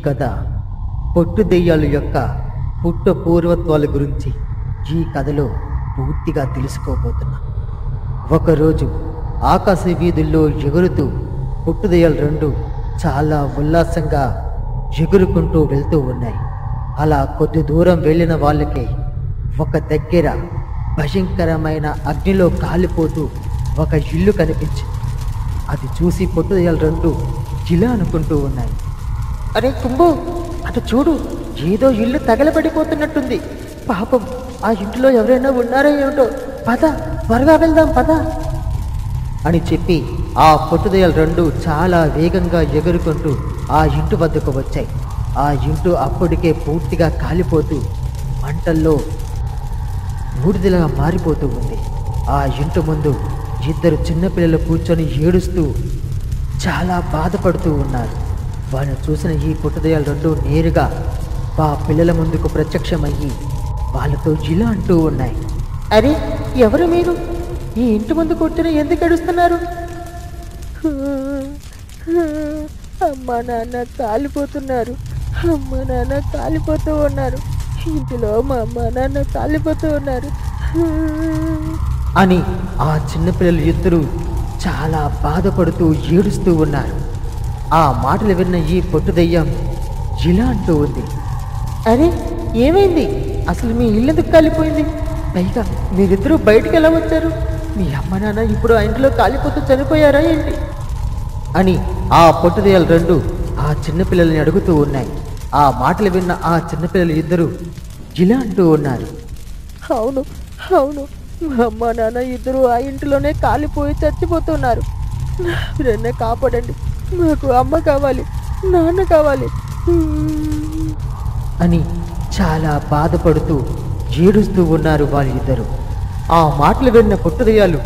కథ పొట్టు దెయ్యాల యొక్క పుట్ట పూర్వత్వాల గురించి ఈ కథలో పూర్తిగా తెలుసుకోబోతున్నాం. ఒకరోజు ఆకాశ వీధుల్లో ఎగురుతూ పొట్టు దెయ్యాలు రెండు చాలా ఉల్లాసంగా ఎగురుకుంటూ వెళ్తూ ఉన్నాయి. అలా కొద్ది దూరం వెళ్ళిన వాళ్ళకి ఒక దగ్గర భయంకరమైన అగ్నిలో కాలిపోతూ ఒక ఇల్లు కనిపించింది. అది చూసి పొట్టు దెయ్యాలు రెండు ఇలా అనుకుంటూ ఉన్నాయి, అరే కుంభు, అటు చూడు, ఏదో ఇల్లు తగలబడిపోతున్నట్టుంది. పాపం ఆ ఇంటిలో ఎవరైనా ఉన్నారో ఏమిటో, పద త్వరగా వెళ్దాం పద అని చెప్పి ఆ పొట్టు దెయ్యాలు రెండు చాలా వేగంగా ఎగురుకుంటూ ఆ ఇంటి వద్దకు వచ్చాయి. ఆ ఇంటి అప్పటికే పూర్తిగా కాలిపోతూ మంటల్లో బూడిదలా మారిపోతూ ఉంది. ఆ ఇంటి ముందు ఇద్దరు చిన్నపిల్లలు కూర్చొని ఏడుస్తూ చాలా బాధపడుతూ ఉన్నారు. వాళ్ళని చూసిన ఈ పొట్టు దెయ్యాలు రెండు నేరుగా ఆ పిల్లల ముందుకు ప్రత్యక్షమయ్యి వాళ్ళతో ఇలా అంటూ ఉన్నాయి, అరే ఎవరు మీరు? ఈ ఇంటి ముందు కూర్చొని ఎందుకు ఏడుస్తున్నారు? అమ్మ నాన్న కాలిపోతున్నారు, అమ్మ నాన్న కాలిపోతూ ఉన్నారు, ఇంటిలో మా అమ్మ నాన్న కాలిపోతూ ఉన్నారు అని ఆ చిన్నపిల్లలు ఇద్దరు చాలా బాధపడుతూ ఏడుస్తూ ఉన్నారు. ఆ మాటలు విన్న ఈ పొట్టు దెయ్యం ఇలా అంటూ ఉంది, అరే ఏమైంది? అసలు మీ ఇల్లు ఎందుకు కాలిపోయింది? పైగా మీరిద్దరూ బయటికి ఎలా వచ్చారు? మీ అమ్మ నాన్న ఇప్పుడు ఆ ఇంట్లో కాలిపోతూ చనిపోయారా ఏంటి అని ఆ పొట్టు దెయ్యాలు రెండు ఆ చిన్నపిల్లల్ని అడుగుతూ ఉన్నాయి. ఆ మాటలు విన్న ఆ చిన్నపిల్లలు ఇద్దరు ఇలా అంటూ ఉన్నారు, అవును అవును, మా అమ్మ నాన్న ఇద్దరు ఆ ఇంటిలోనే కాలిపోయి చచ్చిపోతున్నారు. ఎవరైనా కాపాడండి, మాకు అమ్మ కావాలి, నాన్న కావాలి అని చాలా బాధపడుతూ ఏడుస్తూ ఉన్నారు వాళ్ళిద్దరూ. ఆ మాటలు విన్న పొట్టు దెయ్యాలు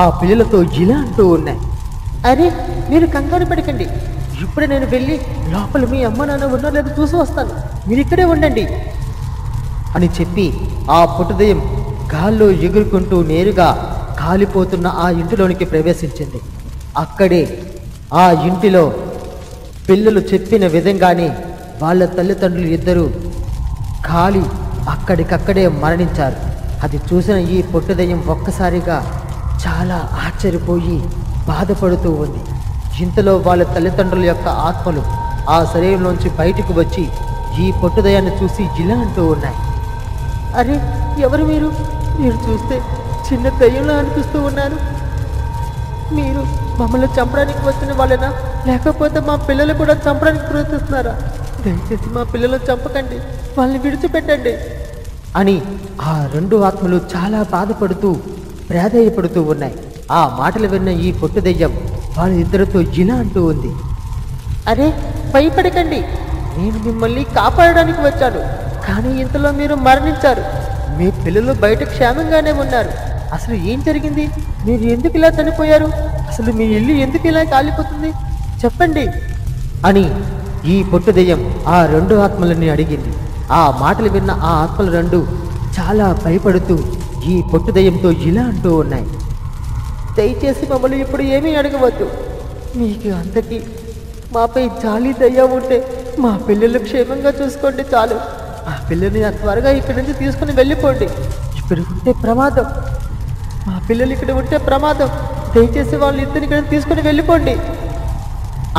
ఆ పిల్లలతో ఇలా అంటూ ఉన్నాయి, అరే మీరు కంగారు పడకండి, ఇప్పుడే నేను వెళ్ళి లోపల మీ అమ్మ నాన్న ఉన్నారో లేదో చూసి వస్తాను, మీరు ఇక్కడే ఉండండి అని చెప్పి ఆ పొట్టు దెయ్యం గాల్లో ఎగురుకుంటూ నేరుగా కాలిపోతున్న ఆ ఇంటిలోనికి ప్రవేశించింది. అక్కడే ఆ ఇంటిలో పిల్లలు చెప్పిన విధంగానే వాళ్ళ తల్లిదండ్రులు ఇద్దరూ కాలి అక్కడికక్కడే మరణించారు. అది చూసిన ఈ పొట్టు దెయ్యం ఒక్కసారిగా చాలా ఆశ్చర్యపోయి బాధపడుతూ ఉంది. ఇంతలో వాళ్ళ తల్లిదండ్రుల యొక్క ఆత్మలు ఆ శరీరంలోంచి బయటకు వచ్చి ఈ పొట్టు దెయ్యాన్ని చూసి ఇలా అంటూ ఉన్నాయి, అరే ఎవరు మీరు? మీరు చూస్తే చిన్న దెయ్యంలా అనిపిస్తూ ఉన్నారు. మీరు మమ్మల్ని చంపడానికి వచ్చిన వాళ్ళనా, లేకపోతే మా పిల్లలు కూడా చంపడానికి ప్రయత్నిస్తున్నారా? దయచేసి మా పిల్లలను చంపకండి, వాళ్ళని విడిచిపెట్టండి అని ఆ రెండు ఆత్మలు చాలా బాధపడుతూ ప్రాధేయపడుతూ ఉన్నాయి. ఆ మాటలు విన్న ఈ పొట్టు దెయ్యం వాళ్ళిద్దరితో ఇలా అంటూ ఉంది, అరే భయపడకండి, నేను మిమ్మల్ని కాపాడడానికి వచ్చాను, కానీ ఇంతలో మీరు మరణించారు. మీ పిల్లలు బయట క్షేమంగానే ఉన్నారు. అసలు ఏం జరిగింది? మీరు ఎందుకు ఇలా చనిపోయారు? అసలు మీ ఇల్లు ఎందుకు ఇలా కాలిపోతుంది? చెప్పండి అని ఈ పొట్టు దెయ్యం ఆ రెండు ఆత్మలని అడిగింది. ఆ మాటలు విన్న ఆ ఆత్మలు రెండు చాలా భయపడుతూ ఈ పొట్టు దెయ్యంతో ఇలా అంటూ ఉన్నాయి, దయచేసి మమ్మల్ని ఇప్పుడు ఏమీ అడగవద్దు. మీకు అంతకీ మాపై జాలి దయ్యా ఉంటే మా పిల్లలు క్షేమంగా చూసుకోండి చాలు. మా పిల్లల్ని త్వరగా ఇక్కడి నుంచి తీసుకుని వెళ్ళిపోండి. ఇక్కడ ఉంటే ప్రమాదం, మా పిల్లలు ఇక్కడ ఉంటే ప్రమాదం, దయచేసి వాళ్ళు ఇద్దరిని ఇక్కడ తీసుకుని వెళ్ళిపోండి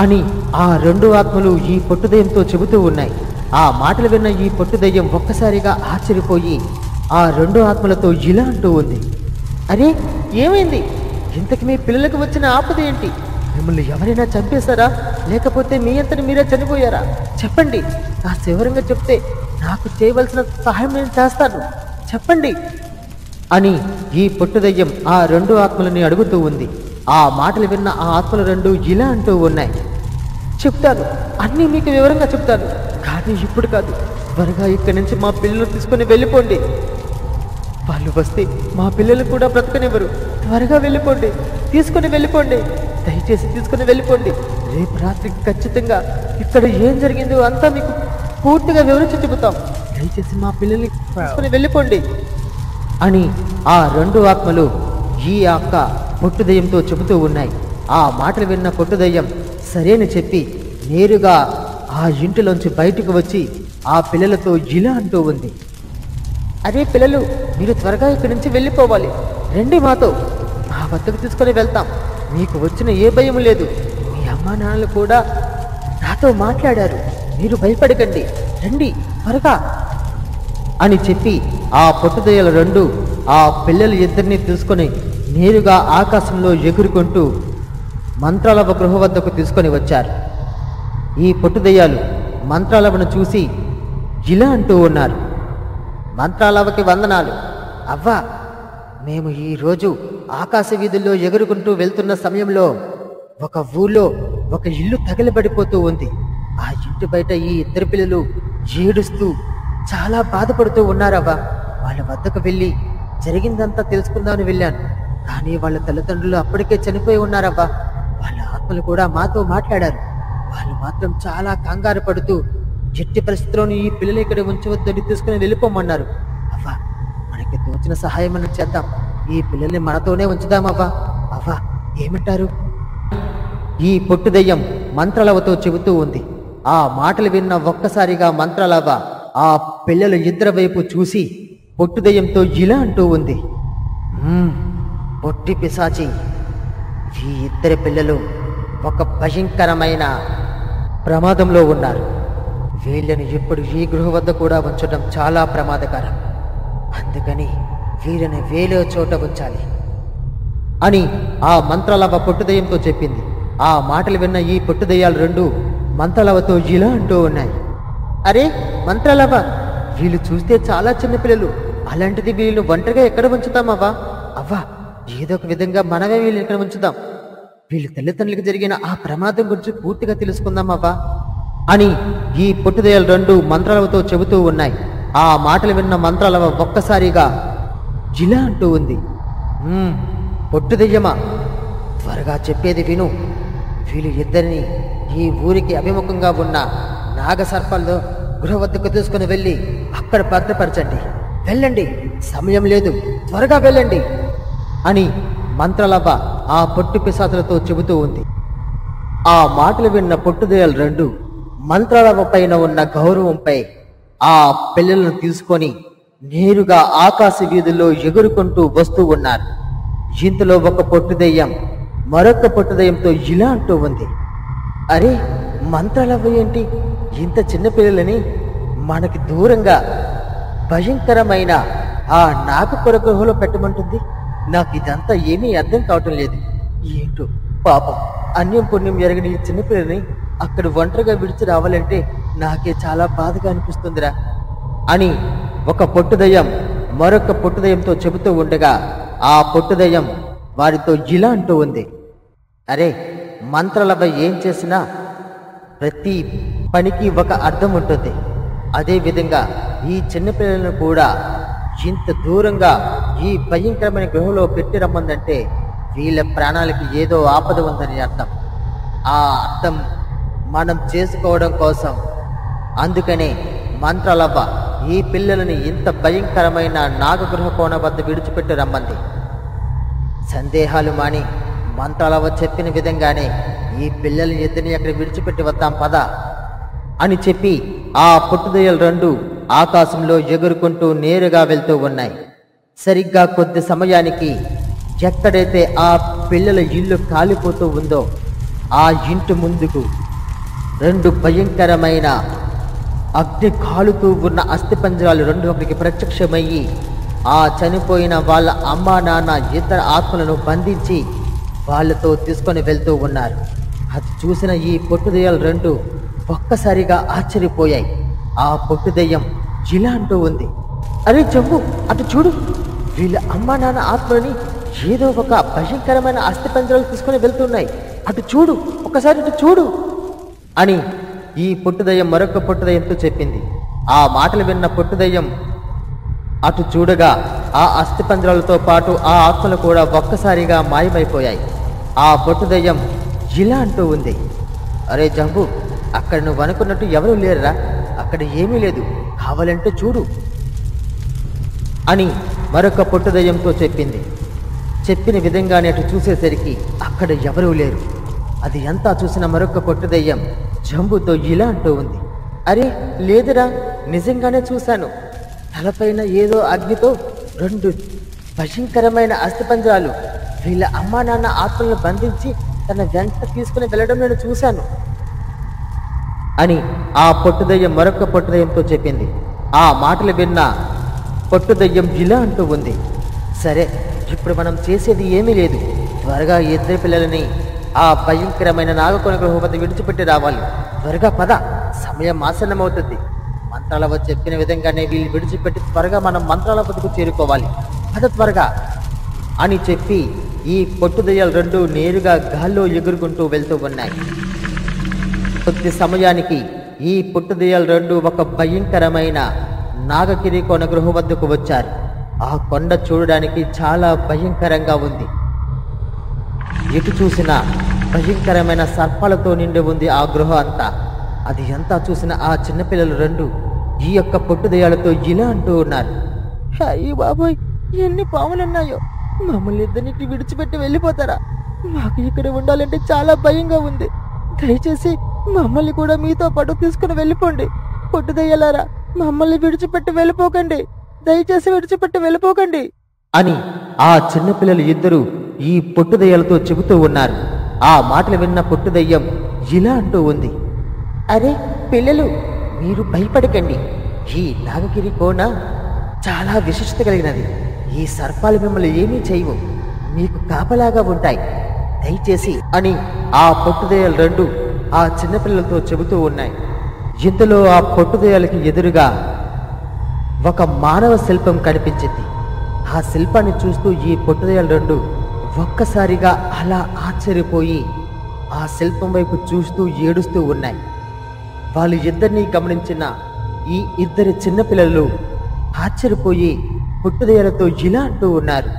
అని ఆ రెండు ఆత్మలు ఈ పొట్టు దెయ్యంతో చెబుతూ ఉన్నాయి. ఆ మాటలు విన్న ఈ పొట్టు దెయ్యం ఒక్కసారిగా ఆశ్చర్యపోయి ఆ రెండు ఆత్మలతో ఇలా అంటూ ఉంది, అరే ఏమైంది? ఇంతకు మీ పిల్లలకు వచ్చిన ఆపద ఏంటి? మిమ్మల్ని ఎవరైనా చంపేశారా, లేకపోతే మీ అంతని మీరే చనిపోయారా? చెప్పండి, కాస్త వివరంగా చెప్తే నాకు చేయవలసిన సహాయం నేను చేస్తాను, చెప్పండి అని ఈ పొట్టు దెయ్యం ఆ రెండు ఆత్మలని అడుగుతూ ఉంది. ఆ మాటలు విన్న ఆ ఆత్మలు రెండు ఇలా అంటూ ఉన్నాయి, చెప్తాను, అన్నీ మీకు వివరంగా చెప్తాను, కానీ ఇప్పుడు కాదు, త్వరగా ఇక్కడి నుంచి మా పిల్లలు తీసుకొని వెళ్ళిపోండి. వాళ్ళు వస్తే మా పిల్లలు కూడా బ్రతకనివ్వరు. త్వరగా వెళ్ళిపోండి, తీసుకుని వెళ్ళిపోండి, దయచేసి తీసుకుని వెళ్ళిపోండి. రేపు రాత్రికి ఖచ్చితంగా ఇక్కడ ఏం జరిగిందో అంతా మీకు పూర్తిగా వివరించి చెబుతాం. దయచేసి మా పిల్లల్ని తీసుకుని వెళ్ళిపోండి అని ఆ రెండు ఆత్మలు ఈ యొక్క పొట్టు దెయ్యంతో చెబుతూ ఉన్నాయి. ఆ మాటలు విన్న పొట్టు దెయ్యం సరేని చెప్పి నేరుగా ఆ ఇంటిలోంచి బయటకు వచ్చి ఆ పిల్లలతో ఇలా అంటూ ఉంది. అరే పిల్లలు, మీరు త్వరగా ఇక్కడి నుంచి వెళ్ళిపోవాలి. రండి మాతో, మా వద్దకు తీసుకొని వెళ్తాం. మీకు వచ్చిన ఏ భయం లేదు. మీ అమ్మా నాన్నలు కూడా నాతో మాట్లాడారు. మీరు భయపడకండి, రండి త్వరగా అని చెప్పి ఆ పొట్టుదయ్యలు రెండు ఆ పిల్లలు ఇద్దరిని తీసుకొని నేరుగా ఆకాశంలో ఎగురుకుంటూ మంత్రాలవ గృహ వద్దకు తీసుకొని వచ్చారు. ఈ పొట్టుదయ్యాలు మంత్రాలవను చూసి ఇలా అంటూ ఉన్నారు. మంత్రాలవకి వందనాలు. అవ్వా, మేము ఈరోజు ఆకాశ వీధుల్లో ఎగురుకుంటూ వెళ్తున్న సమయంలో ఒక ఊళ్ళో ఒక ఇల్లు తగిలిపడిపోతూ ఉంది. ఆ ఇంటి బయట ఈ ఇద్దరు పిల్లలు ఏడుస్తూ చాలా బాధపడుతూ ఉన్నారవ్వా. వాళ్ళ వద్దకు వెళ్ళి జరిగిందంతా తెలుసుకుందామని వెళ్ళాను. కానీ వాళ్ళ తల్లిదండ్రులు అప్పటికే చనిపోయి ఉన్నారవ్వా. వాళ్ళ ఆత్మలు కూడా మాతో మాట్లాడారు. వాళ్ళు మాత్రం చాలా కంగారు పడుతూ ఎట్టి పరిస్థితుల్లోనూ ఈ పిల్లలు ఇక్కడ ఉంచవద్దని తీసుకుని వెళ్ళిపోమన్నారు. అవ్వా, మనకి తోచిన సహాయం మనం చేద్దాం. ఈ పిల్లల్ని మనతోనే ఉంచుదామవ్వా. అవ్వా, ఏమంటారు? ఈ పొట్టు దయ్యం మంత్రాలవతో చెబుతూ ఉంది. ఆ మాటలు విన్న ఒక్కసారిగా మంత్రాలవ ఆ పిల్లలు ఇద్దరి వైపు చూసి పొట్టు దయ్యంతో ఇలా అంటూ ఉంది. పొట్టి పిశాచి, ఈ ఇద్దరి పిల్లలు ఒక భయంకరమైన ప్రమాదంలో ఉన్నారు. వీళ్ళని ఇప్పుడు ఈ గృహ వద్ద కూడా ఉంచడం చాలా ప్రమాదకరం. అందుకని వీళ్ళని వేరే చోట ఉంచాలి అని ఆ మంత్రాలవ పొట్టుదయ్యంతో చెప్పింది. ఆ మాటలు విన్న ఈ పొట్టుదయ్యాలు రెండు మంత్రాలవతో ఇలా అంటూ ఉన్నాయి. అరే మంత్రాలవ, వీళ్ళు చూస్తే చాలా చిన్నపిల్లలు. అలాంటిది వీళ్ళు ఒంటరిగా ఎక్కడ ఉంచుతామవ్వా? అవ్వా, ఏదో ఒక విధంగా మనమే వీళ్ళు ఇక్కడ ఉంచుదాం. వీళ్ళ తల్లిదండ్రులకు జరిగిన ఆ ప్రమాదం గురించి పూర్తిగా తెలుసుకుందామవ్వా అని ఈ పొట్టుదయ్యాలు రెండు మంత్రాలవతో చెబుతూ ఉన్నాయి. ఆ మాటలు విన్న మంత్రాలవ ఒక్కసారిగా జిలా అంటూ ఉంది. పొట్టుదయ్యమా, త్వరగా చెప్పేది విను. వీళ్ళు ఇద్దరిని ఈ ఊరికి అభిముఖంగా ఉన్న నాగసర్పాల్లో గృహ వద్దకు తీసుకుని వెళ్ళి అక్కడ భద్రపరచండి. వెళ్ళండి, సమయం లేదు, త్వరగా వెళ్ళండి అని మంత్రాలవ ఆ పొట్టు పిశాచులతో చెబుతూ ఉంది. ఆ మాటలు విన్న పొట్టుదయ్యాలు రెండు మంత్రాలవ పైన ఉన్న గౌరవంపై ఆ పిల్లలను తీసుకొని నేరుగా ఆకాశ వీధుల్లో ఎగురుకుంటూ వస్తూ ఉన్నారు. ఇంతలో ఒక పొట్టుదయ్యం మరొక పొట్టుదయ్యంతో ఇలా అంటూ ఉంది. అరే మంత్రాలవ ఏంటి ఇంత చిన్న పిల్లలని మనకి దూరంగా భయంకరమైన ఆ నాగపుర గృహలో పెట్టమంటుంది? నాకు ఇదంతా ఏమీ అర్థం కావటం లేదు. ఏంటో పాపం, అన్యం పుణ్యం ఎరగని ఈ చిన్నపిల్లని అక్కడ ఒంటరిగా విడిచి రావాలంటే నాకే చాలా బాధగా అనిపిస్తుందిరా అని ఒక పొట్టుదయ్యం మరొక పొట్టుదయ్యంతో చెబుతూ ఉండగా ఆ పొట్టుదయ్యం వారితో ఇలా అంటూ ఉంది. అరే మంత్రాలవ ఏం చేసినా ప్రతి పనికి ఒక అర్థం ఉంటుంది. అదేవిధంగా ఈ చిన్నపిల్లలను కూడా ఇంత దూరంగా ఈ భయంకరమైన గృహంలో పెట్టి రమ్మందంటే వీళ్ళ ప్రాణాలకి ఏదో ఆపద ఉందని అర్థం. ఆ అర్థం మనం చేసుకోవడం కోసం అందుకనే మంత్రాలవ్వ ఈ పిల్లలని ఇంత భయంకరమైన నాగగృహ కోణ వద్ద విడిచిపెట్టి రమ్మంది. సందేహాలు మాని మంత్రాలవ్వ చెప్పిన విధంగానే ఈ పిల్లల్ని ఇద్దరిని అక్కడ విడిచిపెట్టి వద్దాం పద అని చెప్పి ఆ పొట్టుదయ్యలు రెండు ఆకాశంలో ఎగురుకుంటూ నేరుగా వెళ్తూ ఉన్నాయి. సరిగ్గా కొద్ది సమయానికి ఎక్కడైతే ఆ పిల్లల ఇల్లు కాలిపోతూ ఉందో ఆ ఇంటి ముందుకు రెండు భయంకరమైన అగ్ని కాలుతూ ఉన్న అస్థిపంజరాలు రెండు ఒకరికి ప్రత్యక్షమయ్యి ఆ చనిపోయిన వాళ్ళ అమ్మా నాన్న ఇతర ఆత్మలను బంధించి వాళ్ళతో తీసుకొని వెళ్తూ ఉన్నారు. అది చూసిన ఈ పొట్టుదయ్యాలు రెండు ఒక్కసారిగా ఆశ్చర్యపోయాయి. ఆ పొట్టుదయ్యం ఇలా అంటూ ఉంది. అరే జంబు, అటు చూడు, వీళ్ళ అమ్మా నాన్న ఆత్మని ఏదో ఒక భయంకరమైన అస్థిపంజరాలు తీసుకొని వెళ్తున్నాయి. అటు చూడు, ఒకసారి అటు చూడు అని ఈ పొట్టుదయ్యం మరొక పొట్టుదయ్యంతో చెప్పింది. ఆ మాటలు విన్న పొట్టుదయ్యం అటు చూడగా ఆ అస్థిపంజరాలతో పాటు ఆ ఆత్మలు కూడా ఒక్కసారిగా మాయమైపోయాయి. ఆ పొట్టుదయ్యం ఇలా అంటూ ఉంది. అరే జంబు, అక్కడ నువ్వు అనుకున్నట్టు ఎవరూ లేరురా, అక్కడ ఏమీ లేదు, కావాలంటే చూడు అని మరొక పొట్టుదయ్యంతో చెప్పింది. చెప్పిన విధంగానే అటు చూసేసరికి అక్కడ ఎవరూ లేరు. అది అంతా చూసిన మరొక పొట్టుదయ్యం జంబుతో ఇలా అంటూ ఉంది. అరే లేదురా, నిజంగానే చూశాను. తలపైన ఏదో అగ్నితో 2 భయంకరమైన అస్థిపంజరాలు వీళ్ళ అమ్మా నాన్న ఆత్మలను బంధించి తన వెంట తీసుకుని వెళ్ళడం నేను చూశాను అని ఆ పొట్టుదయ్యం మరొక పొట్టుదయ్యంతో చెప్పింది. ఆ మాటలు విన్న పొట్టుదయ్యం ఇలా అంటూ ఉంది. సరే, ఇప్పుడు మనం చేసేది ఏమీ లేదు. త్వరగా ఈ 2 పిల్లలని ఆ భయంకరమైన నాగకొన గృహ వద్ద విడిచిపెట్టి రావాలి. త్వరగా పద, సమయం ఆసన్నమవుతుంది. మంత్రాలవ చెప్పిన విధంగానే వీళ్ళు విడిచిపెట్టి త్వరగా మనం మంత్రాల వద్దకు చేరుకోవాలి. పద త్వరగా అని చెప్పి ఈ పొట్టుదయ్యాలు 2 నేరుగా గాల్లో ఎగురుకుంటూ వెళ్తూ ఉన్నాయి. కొద్ది సమయానికి ఈ పొట్టుదయ్యాలు 2 ఒక భయంకరమైన నాగగిరి కొన గృహ వద్దకు వచ్చారు. ఆ కొండ చూడడానికి చాలా భయంకరంగా ఉంది. ఎటు చూసినా భయంకరమైన సర్పాలతో నిండి ఉంది ఆ గృహ అంతా. అది అంతా చూసిన ఆ చిన్నపిల్లలు 2 ఈ యొక్క పొట్టుదయ్యాలతో ఇలా అంటూ ఉన్నారు. అయ్యి బాబోయ్, ఎన్ని పాములున్నాయో! మమ్మల్ని ఇద్దరికి విడిచిపెట్టి వెళ్ళిపోతారా? మాకు ఇక్కడ ఉండాలంటే చాలా భయంగా ఉంది. దయచేసి మమ్మల్ని కూడా మీతో పాటు తీసుకుని వెళ్ళిపోండి. పొట్టుదయ్యాలారా, మమ్మల్ని విడిచిపెట్టి వెళ్ళిపోకండి. దయచేసి విడిచిపెట్టి వెళ్ళిపోకండి అని ఆ చిన్నపిల్లలు ఇద్దరు ఈ పొట్టుదయ్యాలతో చెబుతూ ఉన్నారు. ఆ మాటలు విన్న పొట్టుదయ్యం ఇలా అంటూ ఉంది. అరే పిల్లలు, మీరు భయపడకండి. ఈ నాగగిరి కోన చాలా విశిష్టత కలిగినది. ఈ సర్పాలు మిమ్మల్ని ఏమీ చేయవు, మీకు కాపలాగా ఉంటాయి. దయచేసి అని ఆ పొట్టుదయ్యాలు 2 ఆ చిన్నపిల్లలతో చెబుతూ ఉన్నాయి. ఇంతలో ఆ పొట్టుదయ్యాలకి ఎదురుగా ఒక మానవ శిల్పం కనిపించింది. ఆ శిల్పాన్ని చూస్తూ ఈ పొట్టుదయ్యాలు 2 ఒక్కసారిగా అలా ఆశ్చర్యపోయి ఆ శిల్పం వైపు చూస్తూ ఏడుస్తూ ఉన్నాయి. వాళ్ళు ఇద్దరినీ గమనించిన ఈ 2 చిన్నపిల్లలు ఆశ్చర్యపోయి పొట్టుదయ్యాలతో ఇలా అంటూ ఉన్నారు.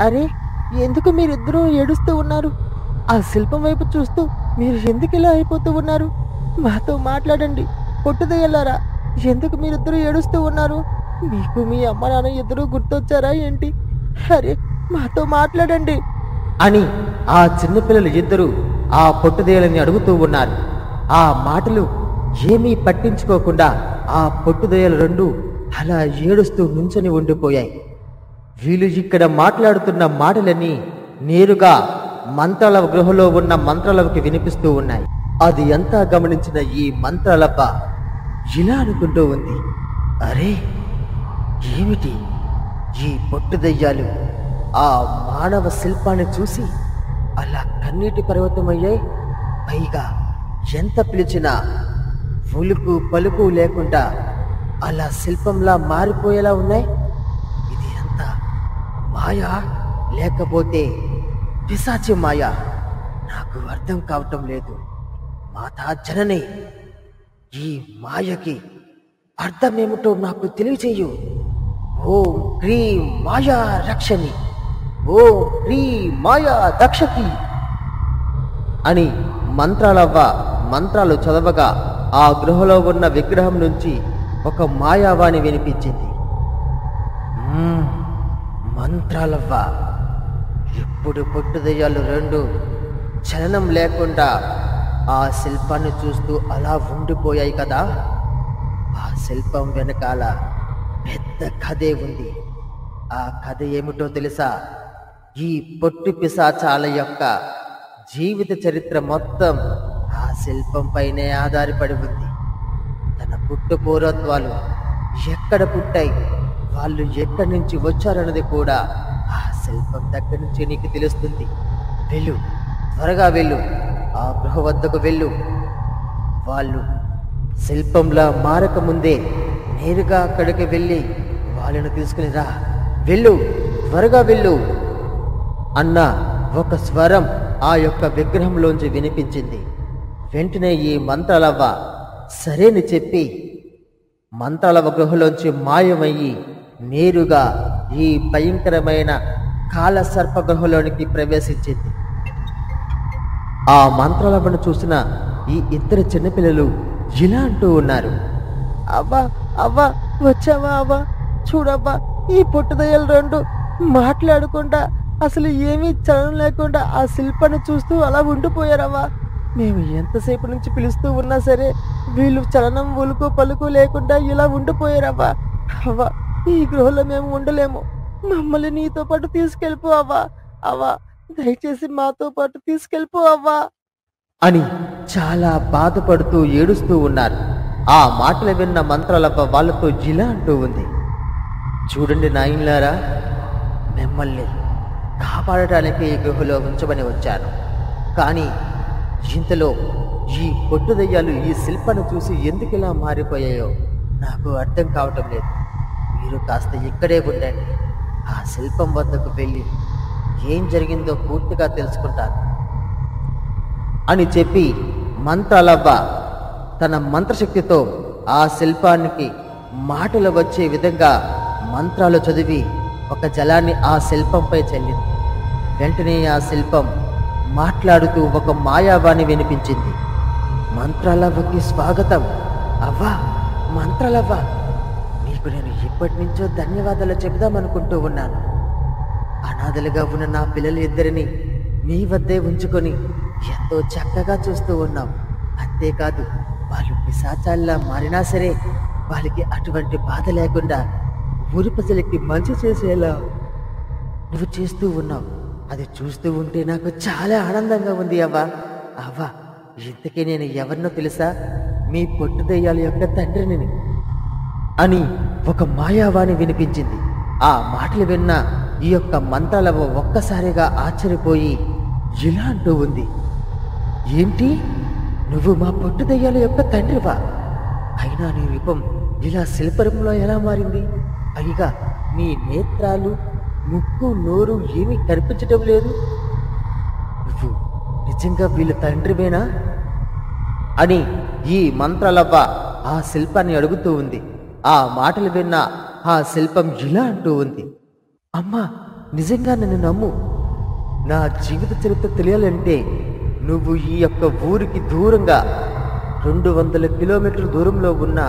అరే, ఎందుకు మీరిద్దరూ ఏడుస్తూ ఉన్నారు? ఆ శిల్పం వైపు చూస్తూ మీరు ఎందుకు ఇలా అయిపోతూ ఉన్నారు? మాతో మాట్లాడండి. పొట్టుదయ్యాలారా, ఎందుకు మీరిద్దరూ ఏడుస్తూ ఉన్నారు? మీకు మీ అమ్మ నాన్న ఇద్దరూ గుర్తొచ్చారా ఏంటి? అరే, మాతో మాట్లాడండి అని ఆ చిన్నపిల్లలు ఇద్దరు ఆ పొట్టుదయ్యాలని అడుగుతూ ఉన్నారు. ఆ మాటలు ఏమీ పట్టించుకోకుండా ఆ పొట్టుదయ్యాలు 2 అలా ఏడుస్తూ నుంచొని ఉండిపోయాయి. వీళ్ళు ఇక్కడ మాట్లాడుతున్న మాటలన్నీ నేరుగా మంత్రాల గృహలో ఉన్న మంత్రాలవకి వినిపిస్తూ ఉన్నాయి. అది అంతా గమనించిన ఈ మంత్రాలవ్వ ఇలా అనుకుంటూ ఉంది. అరే ఏమిటి, ఈ పొట్టుదయ్యాలు ఆ మానవ శిల్పాన్ని చూసి అలా కన్నీటి పర్వతమయ్యాయి. పైగా ఎంత పిలిచినా ఉలుకు పలుకు లేకుండా అలా శిల్పంలా మారిపోయేలా ఉన్నాయి. ఇది ఎంత మాయా లేకపోతే పిశాచి మాయా? నాకు అర్థం కావటం లేదు. మాతా జనని, ఈ మాయకి అర్థమేమిటో నాకు తెలియచేయు. ఓం క్రీం మాయా రక్షని, ఓం క్రీం మాయా దక్షకి అని మంత్రాలవ్వ మంత్రాలు చదవగా ఆ గృహలో ఉన్న విగ్రహం నుంచి ఒక మాయావాణి వినిపించింది. మంత్రాలవ్వ, ఇప్పుడు పొట్టుదయ్యాలు 2 చలనం లేకుండా ఆ శిల్పాన్ని చూస్తూ అలా ఉండిపోయాయి కదా. ఆ శిల్పం వెనకాల పెద్ద కథే ఉంది. ఆ కథ ఏమిటో తెలుసా? ఈ పొట్టి పిశాచాల యొక్క జీవిత చరిత్ర మొత్తం ఆ శిల్పం పైనే ఆధారపడి ఉంది. తన పుట్టు పూర్వత్వాలు ఎక్కడ పుట్టాయి, వాళ్ళు ఎక్కడి నుంచి వచ్చారన్నది కూడా ఆ శిల్పం దగ్గర నుంచి నీకు తెలుస్తుంది. వెళ్ళు, త్వరగా వెళ్ళు, ఆ గృహ వద్దకు వెళ్ళు. వాళ్ళు శిల్పంలా మారక ముందే నేరుగా అక్కడికి వెళ్ళి వాళ్ళను తీసుకుని రా. వెళ్ళు, త్వరగా వెళ్ళు అన్న ఒక స్వరం ఆ యొక్క విగ్రహంలోంచి వినిపించింది. వెంటనే ఈ మంత్రాలవ్వ సరేని చెప్పి మంత్రాలవ్వ గృహలోంచి మాయమయ్యి నేరుగా ఈ భయంకరమైన కాలసర్ప గృహలోనికి ప్రవేశించింది. ఆ మంత్రాలవ్వను చూసిన ఈ 2 చిన్నపిల్లలు ఇలా అంటూ ఉన్నారు. అవ్వా అవ్వా, వచ్చావా అవ్వా? చూడవ్వా, ఈ పొట్టుదయ్యాలు 2 మాట్లాడకుండా అసలు ఏమీ చలనం లేకుండా ఆ శిల్పాన్ని చూస్తూ అలా ఉండిపోయారవ్వా. మేము ఎంతసేపు నుంచి పిలుస్తూ ఉన్నా సరే వీళ్ళు చలనం ఉలుకు పలుకు లేకుండా ఇలా ఉండిపోయారవ్వా. అవ్వా, ఈ గృహంలో మేము ఉండలేము. మమ్మల్ని నీతో పాటు తీసుకెళ్ళిపో అవ్వా. అవ్వా, దయచేసి మాతో పాటు తీసుకెళ్ళిపో అవ్వా అని చాలా బాధపడుతూ ఏడుస్తూ ఉన్నారు. ఆ మాటలు విన్న మంత్రాలవ్వ వాళ్ళతో జిలా అంటూ ఉంది, చూడండి నాయనలారా, మిమ్మల్ని కాపాడటానికి ఈ గుహలో ఉంచమని వచ్చాను. కానీ ఇంతలో ఈ పొట్టు దయ్యాలు ఈ శిల్పాన్ని చూసి ఎందుకు ఇలా మారిపోయాయో నాకు అర్థం కావటం లేదు. మీరు కాస్త ఇక్కడే ఉండండి. ఆ శిల్పం వద్దకు వెళ్ళి ఏం జరిగిందో పూర్తిగా తెలుసుకుంటాను అని చెప్పి మంత్రాలవ్వ తన మంత్రశక్తితో ఆ శిల్పానికి మాటలు వచ్చే విధంగా మంత్రాలు చదివి ఒక జలాన్ని ఆ శిల్పంపై చల్లింది. వెంటనే ఆ శిల్పం మాట్లాడుతూ ఒక మాయావాణి వినిపించింది. మంత్రాలవ్వకి స్వాగతం. అవ్వా, మంత్రాలవ్వ, నీకు నేను ఇప్పటి నుంచో ధన్యవాదాలు చెబుదామనుకుంటూ ఉన్నాను. అనాథలుగా ఉన్న నా పిల్లలు ఇద్దరిని మీ వద్దే ఉంచుకొని ఎంతో చక్కగా చూస్తూ ఉన్నాం. అంతేకాదు, వాళ్ళు పిశాచాల్లా మారినా సరే వాళ్ళకి అటువంటి బాధ లేకుండా ఊరి ప్రజలకి మంచి చేసేలా నువ్వు చేస్తూ ఉన్నావు. అది చూస్తూ ఉంటే నాకు చాలా ఆనందంగా ఉంది అవ్వా. అవ్వా, ఇంతకీ నేను ఎవరినో తెలుసా? మీ పొట్టు దెయ్యాల యొక్క తండ్రిని అని ఒక మాయావాణి వినిపించింది. ఆ మాటలు విన్న ఈ యొక్క మంత్రాలవ్వ ఒక్కసారిగా ఆశ్చర్యపోయి ఇలా అంటూ ఉంది, ఏంటి, నువ్వు మా పొట్టు దెయ్యాల యొక్క తండ్రివా? అయినా నీ రూపం ఇలా శిల్పరూపంలో ఎలా మారింది? పైగా నీ నేత్రాలు, ముక్కు, నోరు ఏమీ కనిపించటం లేదు. నువ్వు నిజంగా వీళ్ళ తండ్రివేనా అని ఈ మంత్రాలవ్వ ఆ శిల్పాన్ని అడుగుతూ ఉంది. ఆ మాటలు విన్న ఆ శిల్పం ఇలా అంటూ ఉంది, అమ్మా, నిజంగా నన్ను నమ్ము. నా జీవిత చరిత్ర తెలియాలంటే నువ్వు ఈ యొక్క ఊరికి దూరంగా 200 కిలోమీటర్ల దూరంలో ఉన్న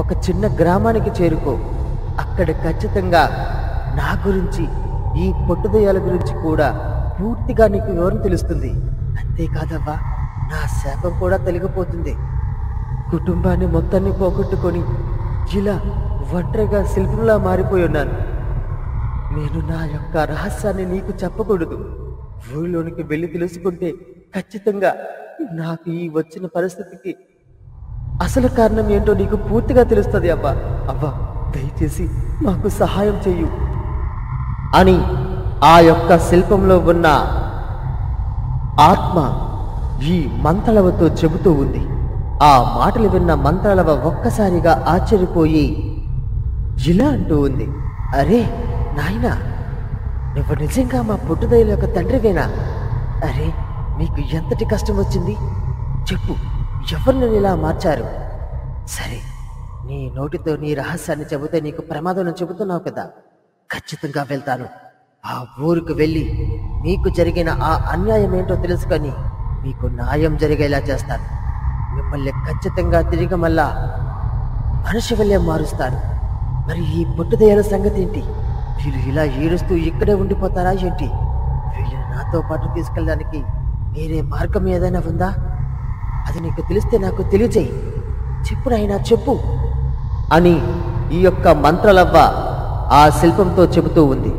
ఒక చిన్న గ్రామానికి చేరుకో. అక్కడ ఖచ్చితంగా నా గురించి, ఈ పొట్టుదయ్యాల గురించి కూడా పూర్తిగా నీకు వివరం తెలుస్తుంది. అంతేకాదవ్వా, నా శాపం కూడా తొలగిపోతుంది. కుటుంబాన్ని మొత్తాన్ని పోగొట్టుకొని ఇలా ఒంటరిగా శిల్పంలా మారిపోయి ఉన్నాను. నేను నా యొక్క రహస్యాన్ని నీకు చెప్పకూడదు. ఊరిలోనికి వెళ్ళి తెలుసుకుంటే ఖచ్చితంగా నాకు ఈ వచ్చిన పరిస్థితికి అసలు కారణం ఏంటో నీకు పూర్తిగా తెలుస్తుంది అవ్వా. అవ్వా, దయచేసి మాకు సహాయం చెయ్యు అని ఆ యొక్క శిల్పంలో ఉన్న ఆత్మ ఈ మంత్రాలవతో చెబుతూ ఉంది. ఆ మాటలు విన్న మంత్రాలవ ఒక్కసారిగా ఆశ్చర్యపోయి ఇలా అంటూ ఉంది, అరే నాయనా, నువ్వు నిజంగా మా పుట్టుదయ్యల యొక్క తండ్రివేనా? అరే, నీకు ఎంతటి కష్టం వచ్చింది చెప్పు, ఎవరు నన్ను ఇలా మార్చారు? సరే, నీ నోటితో నీ రహస్యాన్ని చెబితే నీకు ప్రమాదం చెబుతున్నావు కదా, ఖచ్చితంగా వెళ్తాను. ఆ ఊరికి వెళ్ళి మీకు జరిగిన ఆ అన్యాయం ఏంటో తెలుసుకొని మీకు న్యాయం జరిగేలా చేస్తాను. మిమ్మల్ని ఖచ్చితంగా తిరిగి మళ్ళా మనిషి వల్లే మారుస్తాను. మరి ఈ పుట్టుదయ్యాల సంగతి ఏంటి? వీళ్ళు ఇలా ఏడుస్తూ ఇక్కడే ఉండిపోతారా ఏంటి? వీళ్ళని నాతో పాటు తీసుకెళ్ళడానికి వేరే మార్గం ఏదైనా ఉందా? అది నీకు తెలిస్తే నాకు తెలియజేయి. చెప్పు నాయనా, చెప్పు అని ఈ యొక్క మంత్రాలవ్వ ఆ శిల్పంతో చెబుతూ ఉంది.